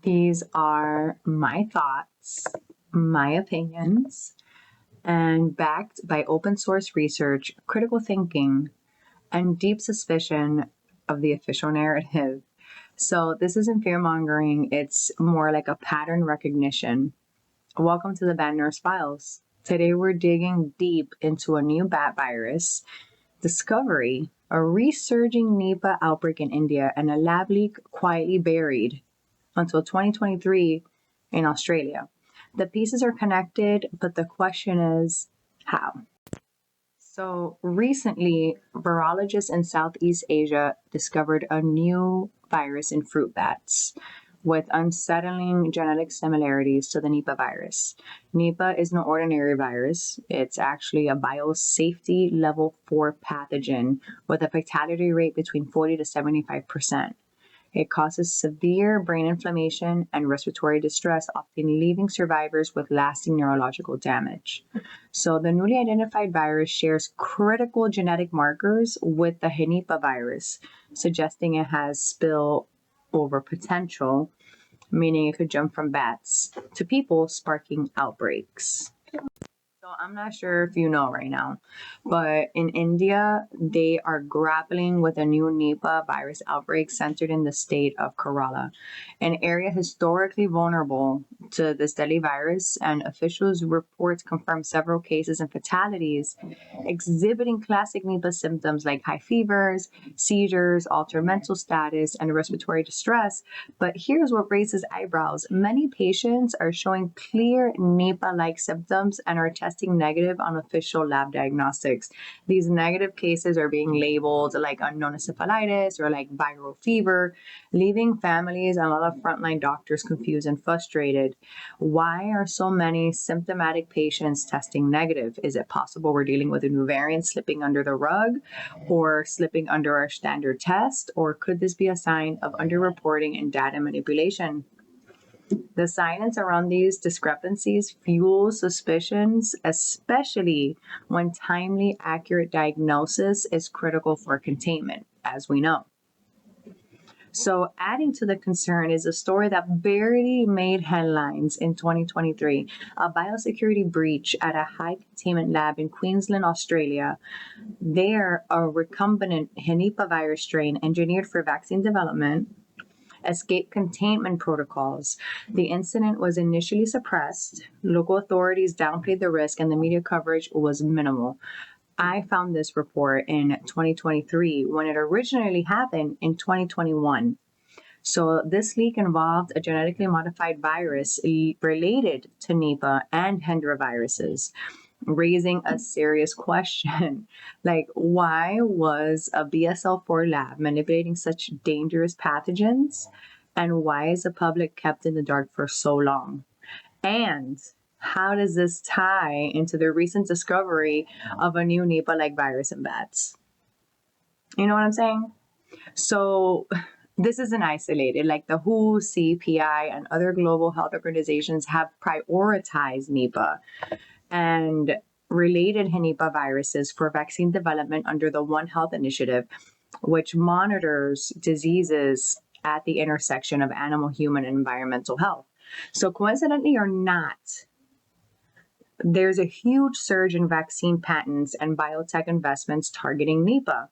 These are my thoughts, my opinions, and backed by open source research, critical thinking, and deep suspicion of the official narrative. So this isn't fear mongering, it's more like a pattern recognition. Welcome to the Bad Nurse Files. Today we're digging deep into a new bat virus discovery, a resurging Nipah outbreak in India, and a lab leak quietly buried until 2023 in Australia. The pieces are connected, but the question is how? So recently, virologists in Southeast Asia discovered a new virus in fruit bats with unsettling genetic similarities to the Nipah virus. Nipah is no ordinary virus. It's actually a biosafety level 4 pathogen with a fatality rate between 40 to 75%. It causes severe brain inflammation and respiratory distress, often leaving survivors with lasting neurological damage. So the newly identified virus shares critical genetic markers with the Henipavirus, suggesting it has spillover potential, meaning it could jump from bats to people, sparking outbreaks. So I'm not sure if you know right now, but in India, they are grappling with a new Nipah virus outbreak centered in the state of Kerala, an area historically vulnerable to this deadly virus, and officials' reports confirm several cases and fatalities exhibiting classic Nipah symptoms like high fevers, seizures, altered mental status, and respiratory distress. But here's what raises eyebrows. Many patients are showing clear Nipah-like symptoms and are testing negative on official lab diagnostics. These negative cases are being labeled like unknown encephalitis or like viral fever, leaving families and a lot of frontline doctors confused and frustrated. Why are so many symptomatic patients testing negative? Is it possible we're dealing with a new variant slipping under the rug or slipping under our standard test? Or could this be a sign of underreporting and data manipulation? The silence around these discrepancies fuels suspicions, especially when timely, accurate diagnosis is critical for containment, as we know. So adding to the concern is a story that barely made headlines in 2023, a biosecurity breach at a high containment lab in Queensland, Australia. There, a recombinant Henipavirus strain engineered for vaccine development escape containment protocols. The incident was initially suppressed. Local authorities downplayed the risk and the media coverage was minimal. I found this report in 2023 when it originally happened in 2021. So this leak involved a genetically modified virus related to Nipah and Hendra viruses, raising a serious question. Like, why was a BSL-4 lab manipulating such dangerous pathogens? And why is the public kept in the dark for so long? And how does this tie into the recent discovery of a new Nipah-like virus in bats? You know what I'm saying? So this isn't isolated. Like the WHO, CPI, and other global health organizations have prioritized Nipah and related Henipaviruses for vaccine development under the One Health Initiative, which monitors diseases at the intersection of animal, human, and environmental health. So coincidentally or not, there's a huge surge in vaccine patents and biotech investments targeting Nipah.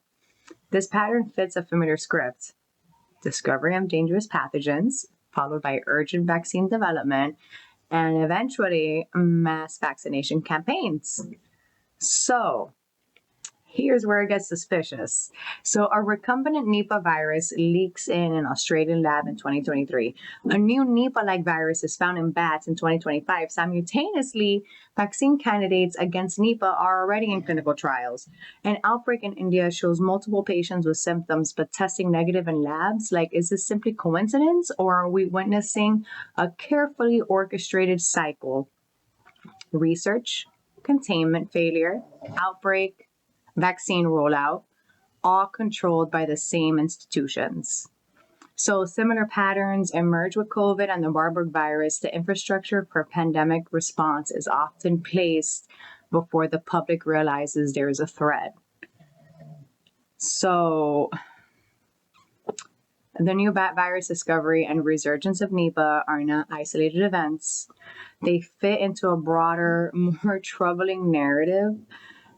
This pattern fits a familiar script: discovery of dangerous pathogens, followed by urgent vaccine development, and eventually mass vaccination campaigns. So here's where it gets suspicious. So a recombinant Nipah virus leaks in an Australian lab in 2023. A new Nipah-like virus is found in bats in 2025. Simultaneously, vaccine candidates against Nipah are already in clinical trials. An outbreak in India shows multiple patients with symptoms, but testing negative in labs. Like, is this simply coincidence, or are we witnessing a carefully orchestrated cycle? Research, containment failure, outbreak, vaccine rollout, all controlled by the same institutions. So similar patterns emerge with COVID and the Marburg virus. The infrastructure for pandemic response is often placed before the public realizes there is a threat. So The new bat virus discovery and resurgence of Nipah are not isolated events. They fit into a broader, more troubling narrative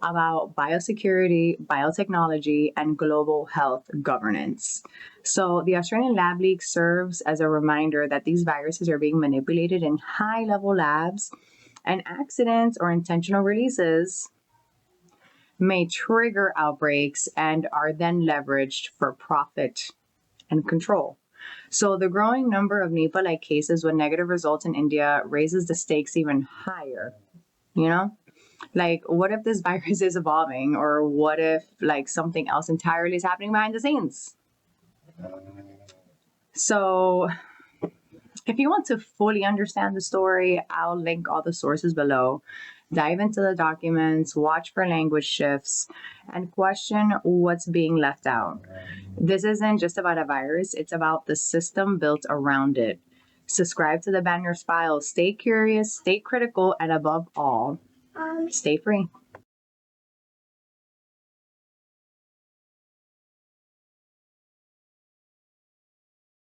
about biosecurity, biotechnology, and global health governance. So, the Australian lab leak serves as a reminder that these viruses are being manipulated in high level labs, and accidents or intentional releases may trigger outbreaks and are then leveraged for profit and control. So, the growing number of Nipah-like cases with negative results in India raises the stakes even higher. You know, like, what if this virus is evolving, or what if like something else entirely is happening behind the scenes? So, if you want to fully understand the story, I'll link all the sources below. Dive into the documents, watch for language shifts, and question what's being left out. This isn't just about a virus, it's about the system built around it. Subscribe to the Banners Files. Stay curious, stay critical, and above all, stay free.